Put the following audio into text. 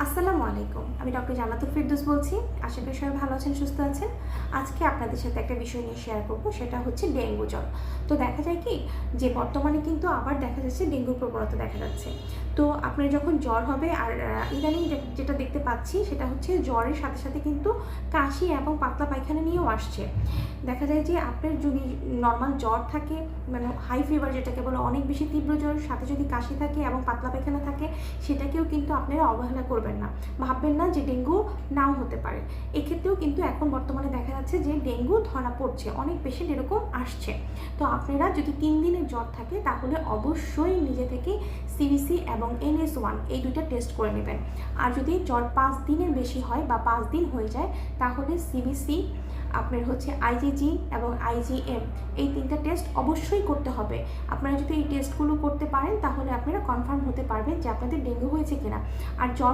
আসসালামু আলাইকুম। আমি ডক্টর জান্নাতুল ফেরদৌস বলছি। আশা করি সবাই ভালো আছেন, সুস্থ আছেন। আজকে আপনাদের সাথে একটা বিষয় নিয়ে শেয়ার করব, সেটা হচ্ছে ডেঙ্গু জ্বর। তো দেখা যায় কি যে বর্তমানে কিন্তু আবার দেখা যাচ্ছে ডেঙ্গুর প্রবণতা দেখা যাচ্ছে। তো আপনার যখন জ্বর হবে আর ইদানিং যেটা দেখতে পাচ্ছি সেটা হচ্ছে জ্বরের সাথে সাথে কিন্তু কাশি এবং পাতলা পায়খানা নিয়েও আসছে। দেখা যায় যে আপনার যদি নর্মাল জ্বর থাকে, মানে হাই ফিভার যেটাকে বলে, অনেক বেশি তীব্র জ্বর, সাথে যদি কাশি থাকে এবং পাতলা পায়খানা থাকে, সেটাকেও কিন্তু আপনারা অবহেলা করবেন না। ভাববেন না যে ডেঙ্গু নাও হতে পারে। এক্ষেত্রেও কিন্তু এখন বর্তমানে দেখা যাচ্ছে যে ডেঙ্গু ধরা পড়ছে, অনেক পেশেন্ট এরকম আসছে। তো আপনারা যদি 3 দিনের জ্বর থাকে তাহলে অবশ্যই নিজে থেকে সিবিসি এবং NS1 এই দুইটা টেস্ট করে নেবেন। আর যদি জ্বর 5 দিনের বেশি হয় বা 5 দিন হয়ে যায় তাহলে সিবিসি, আপনার হচ্ছে IgG এবং IgM, এই 3টা টেস্ট অবশ্যই করতে হবে। আপনারা যদি এই টেস্টগুলো করতে পারেন তাহলে আপনারা কনফার্ম হতে পারবেন যে আপনাদের ডেঙ্গু হয়েছে কিনা। আর জ্বর